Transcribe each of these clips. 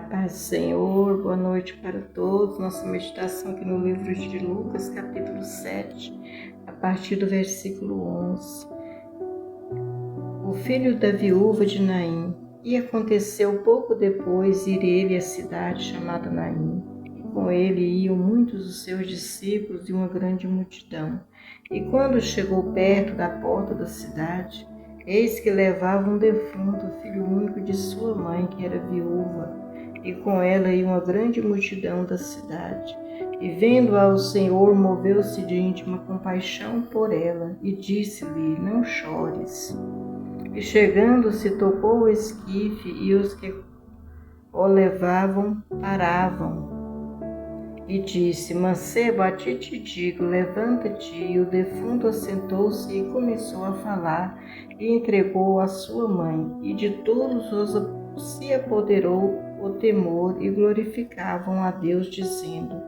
paz do Senhor, boa noite para todos. Nossa meditação aqui no livro de Lucas, capítulo 7, a partir do versículo 11. O filho da viúva de Naim. E aconteceu pouco depois ir ele à cidade chamada Naim, e com ele iam muitos dos seus discípulos e uma grande multidão. E quando chegou perto da porta da cidade, eis que levava um defunto, filho único de sua mãe, que era viúva, e com ela ia uma grande multidão da cidade. E vendo-a o Senhor, moveu-se de íntima compaixão por ela, e disse-lhe: não chores. E chegando-se, tocou o esquife, e os que o levavam paravam. E disse: mancebo, a ti te digo, levanta-te. E o defunto assentou-se e começou a falar, e entregou a sua mãe. E de todos os se apoderou o temor, e glorificavam a Deus, dizendo: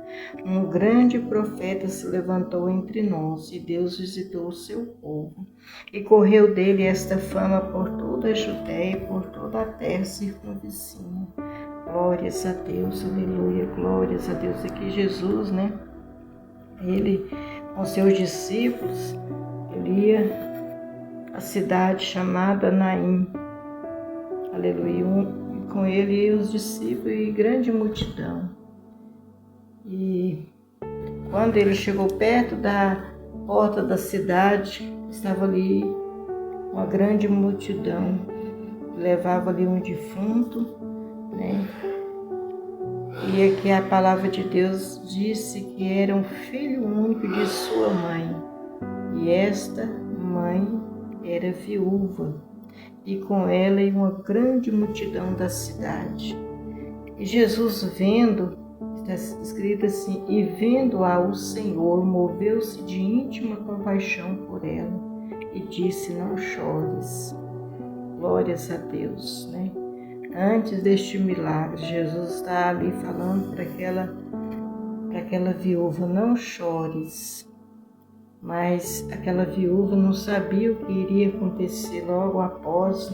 um grande profeta se levantou entre nós, e Deus visitou o seu povo. E correu dele esta fama por toda a Judéia e por toda a terra circunvizinha. Glórias a Deus, aleluia, glórias a Deus. Aqui Jesus, ele com seus discípulos, ele ia à cidade chamada Naim, aleluia, e com ele iam os discípulos e grande multidão. E quando ele chegou perto da porta da cidade, estava ali uma grande multidão, levava ali um defunto, E aqui a palavra de Deus disse que era um filho único de sua mãe. E esta mãe era viúva, e com ela ia uma grande multidão da cidade. E Jesus vendo, está escrito assim, e vendo-a o Senhor, moveu-se de íntima compaixão por ela, e disse: não chores. Glórias a Deus, Antes deste milagre, Jesus está ali falando para aquela viúva: não chores. Mas aquela viúva não sabia o que iria acontecer logo após,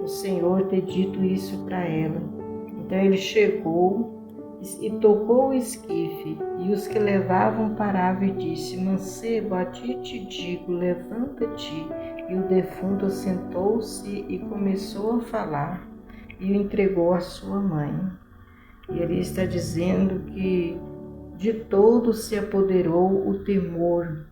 o Senhor ter dito isso para ela. Então ele chegou e tocou o esquife, e os que levavam paravam, e disse: mancebo, a ti te digo, levanta-te. E o defunto assentou-se e começou a falar, e o entregou à sua mãe. E ele está dizendo que de todos se apoderou o temor,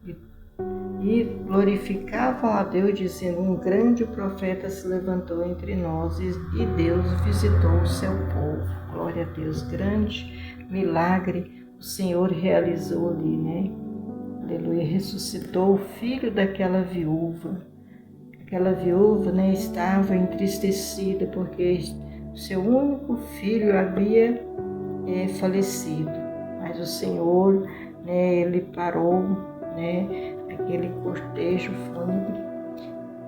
e glorificavam a Deus, dizendo: um grande profeta se levantou entre nós, e Deus visitou o seu povo. Glória a Deus, grande milagre o Senhor realizou ali, Aleluia, ressuscitou o filho daquela viúva. Aquela viúva, estava entristecida porque seu único filho havia falecido. Mas o Senhor, ele parou, aquele cortejo fúnebre,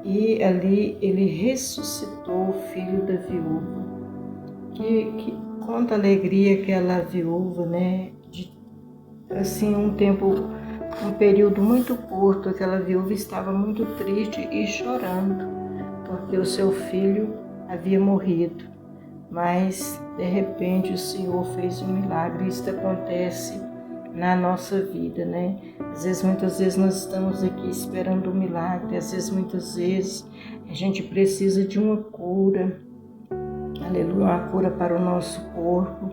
e ali ele ressuscitou o filho da viúva. Que quanta alegria aquela viúva, assim, um período muito curto, aquela viúva estava muito triste e chorando, porque o seu filho havia morrido. Mas, de repente, o Senhor fez um milagre. Isso acontece na nossa vida, muitas vezes nós estamos aqui esperando um milagre. muitas vezes a gente precisa de uma cura, aleluia, uma cura para o nosso corpo,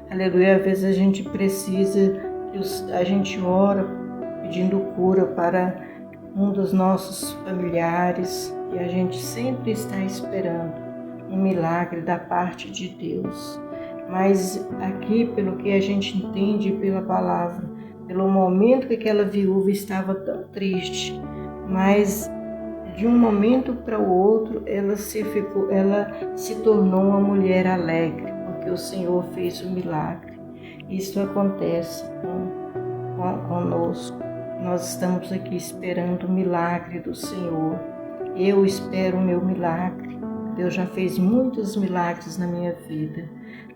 aleluia. Às vezes a gente precisa, a gente ora pedindo cura para um dos nossos familiares, e a gente sempre está esperando um milagre da parte de Deus. Mas aqui, pelo que a gente entende pela palavra, pelo momento que aquela viúva estava tão triste, mas de um momento para o outro ela se tornou uma mulher alegre, porque o Senhor fez o milagre. Isso acontece conosco. Nós estamos aqui esperando o milagre do Senhor. Eu espero o meu milagre. Deus já fez muitos milagres na minha vida,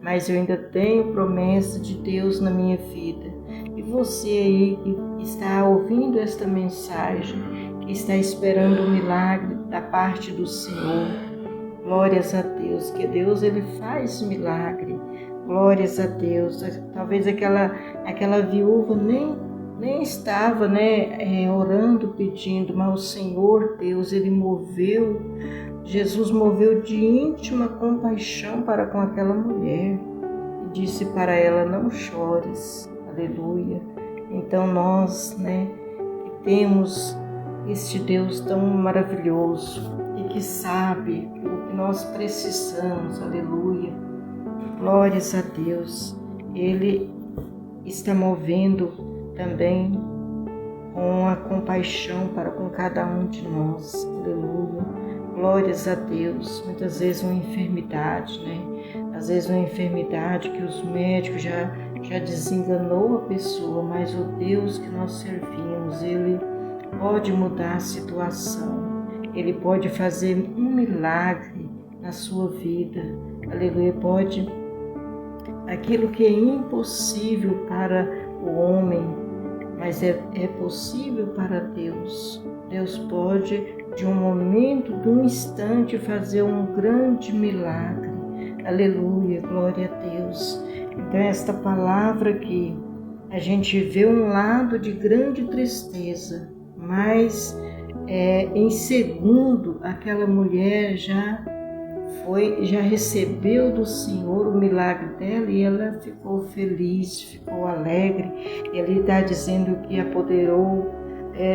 mas eu ainda tenho promessa de Deus na minha vida. E você aí que está ouvindo esta mensagem, que está esperando o milagre da parte do Senhor, Glórias a Deus, que Deus ele faz milagre. Glórias a Deus. Talvez aquela viúva nem estava, orando, pedindo, mas o Senhor Deus, ele moveu, Jesus moveu de íntima compaixão para com aquela mulher e disse para ela: não chores. Aleluia. Então nós, que temos este Deus tão maravilhoso e que sabe o que nós precisamos, aleluia. Glórias a Deus. Ele está movendo também com a compaixão para com cada um de nós, aleluia. Glórias a Deus. Muitas vezes uma enfermidade, Às vezes uma enfermidade que os médicos já desenganou a pessoa, mas o Deus que nós servimos, Ele pode mudar a situação, Ele pode fazer um milagre na sua vida, aleluia. Pode, aquilo que é impossível para o homem, mas é possível para Deus. Deus pode, de um momento, de um instante, fazer um grande milagre, aleluia, glória a Deus. Então esta palavra aqui, a gente vê um lado de grande tristeza, mas em segundo, aquela mulher já recebeu do Senhor o milagre dela e ela ficou feliz, ficou alegre. Ele está dizendo que apoderou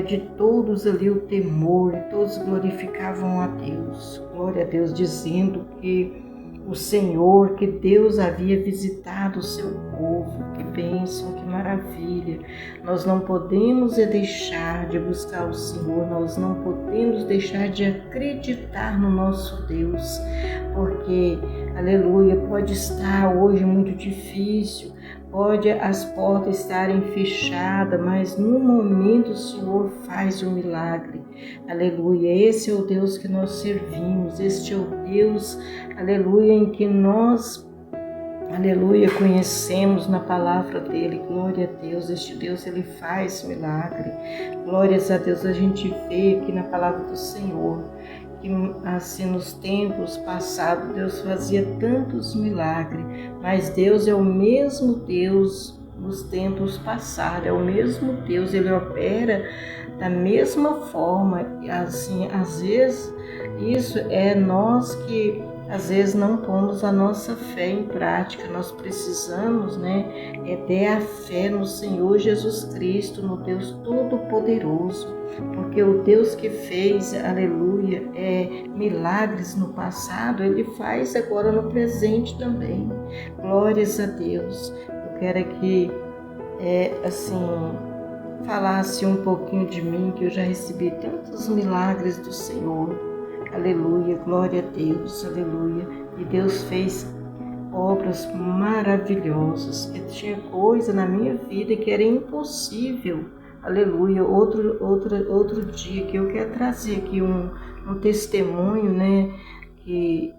de todos ali o temor, e todos glorificavam a Deus. Glória a Deus, dizendo que o Senhor, que Deus havia visitado o seu povo. Que bênção, que maravilha. Nós não podemos deixar de buscar o Senhor, nós não podemos deixar de acreditar no nosso Deus, porque, aleluia, pode estar hoje muito difícil, pode as portas estarem fechadas, mas no momento o Senhor faz um milagre, aleluia. Esse é o Deus que nós servimos, este é o Deus, aleluia, em que nós, aleluia, conhecemos na palavra dele. Glória a Deus, este Deus, ele faz milagre. Glórias a Deus. A gente vê aqui na palavra do Senhor que assim nos tempos passados Deus fazia tantos milagres, mas Deus é o mesmo Deus nos tempos passados, é o mesmo Deus, ele opera da mesma forma. Assim, às vezes isso é nós que às vezes não pomos a nossa fé em prática. Nós precisamos, ter a fé no Senhor Jesus Cristo, no Deus Todo-Poderoso, porque o Deus que fez, aleluia, milagres no passado, Ele faz agora no presente também. Glórias a Deus. Eu quero aqui, falasse um pouquinho de mim, que eu já recebi tantos milagres do Senhor. Aleluia, glória a Deus, aleluia. E Deus fez obras maravilhosas. Tinha coisa na minha vida que era impossível. Aleluia. Outro dia que eu quero trazer aqui um testemunho, que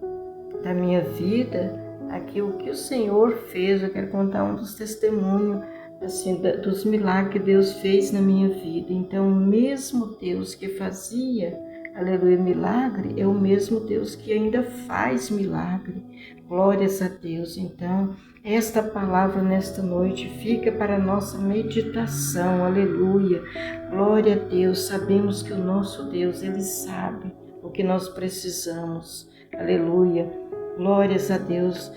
da minha vida, aqui o que o Senhor fez. Eu quero contar um dos testemunhos, assim, dos milagres que Deus fez na minha vida. Então, o mesmo Deus que fazia, aleluia, milagre, é o mesmo Deus que ainda faz milagre. Glórias a Deus. Então, esta palavra nesta noite fica para a nossa meditação. Aleluia. Glória a Deus. Sabemos que o nosso Deus, Ele sabe o que nós precisamos. Aleluia. Glórias a Deus.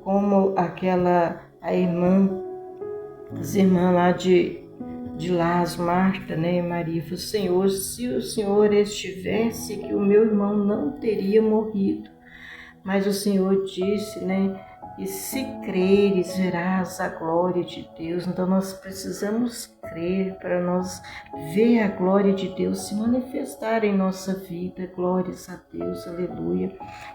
Como as irmãs lá de Lázaro, Marta, e Maria, falou: Senhor, se o Senhor estivesse aqui, o meu irmão não teria morrido. Mas o Senhor disse, que se creres, verás a glória de Deus. Então nós precisamos crer para nós ver a glória de Deus se manifestar em nossa vida. Glórias a Deus, aleluia.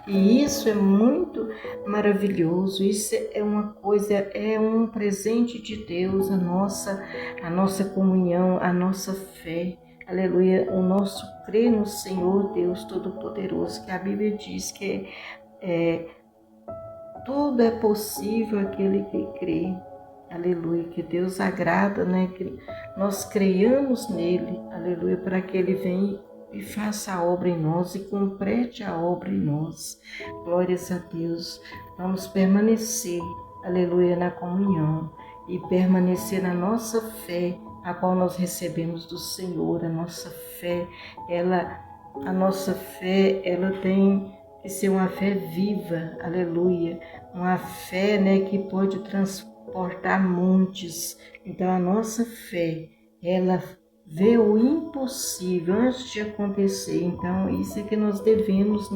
E isso é muito maravilhoso, isso é uma coisa, é um presente de Deus, a nossa comunhão, a nossa fé. Aleluia, o nosso crer no Senhor Deus Todo-Poderoso, que a Bíblia diz que tudo é possível aquele que crê. Aleluia, que Deus agrada, que nós creiamos nele, aleluia, para que ele venha e faça a obra em nós e complete a obra em nós. Glórias a Deus. Vamos permanecer, aleluia, na comunhão e permanecer na nossa fé, a qual nós recebemos do Senhor. A nossa fé, ela tem que ser uma fé viva, aleluia, uma fé, que pode transportar montes. Então a nossa fé, ela vê o impossível antes de acontecer. Então isso é que nós devemos,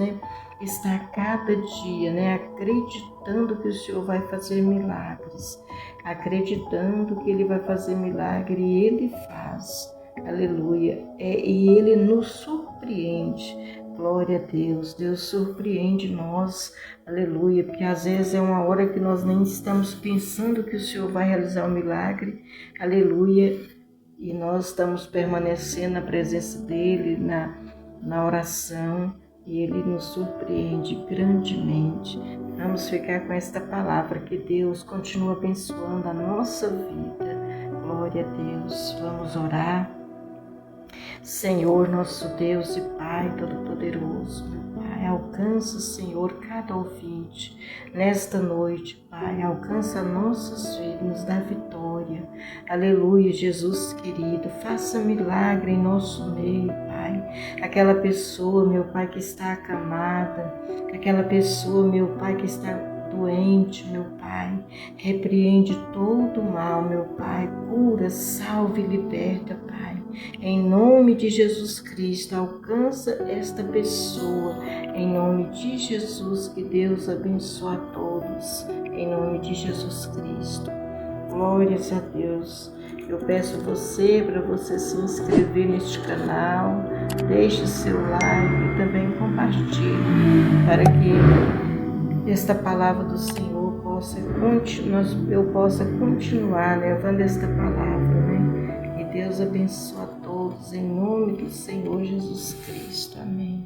estar cada dia, acreditando que o Senhor vai fazer milagres, acreditando que Ele vai fazer milagre, e Ele faz, aleluia, e Ele nos surpreende. Glória a Deus, Deus surpreende nós, aleluia, porque às vezes é uma hora que nós nem estamos pensando que o Senhor vai realizar um milagre, aleluia, e nós estamos permanecendo na presença dEle, na oração, e Ele nos surpreende grandemente. Vamos ficar com esta palavra, que Deus continua abençoando a nossa vida. Glória a Deus. Vamos orar. Senhor, nosso Deus e Pai Todo-Poderoso, meu Pai, alcança, Senhor, cada ouvinte nesta noite, Pai, alcança nossas vidas, nos dá vitória. Aleluia, Jesus querido, faça milagre em nosso meio, Pai. Aquela pessoa, meu Pai, que está acamada, aquela pessoa, meu Pai, que está doente, meu Pai, repreende todo o mal, meu Pai, cura, salve e liberta, Pai. Em nome de Jesus Cristo, alcança esta pessoa. Em nome de Jesus, que Deus abençoe a todos. Em nome de Jesus Cristo. Glórias a Deus. Eu peço para você se inscrever neste canal, deixe seu like e também compartilhe, para que esta palavra do Senhor eu possa continuar levando esta palavra, E Deus abençoe a todos, em nome do Senhor Jesus Cristo. Amém.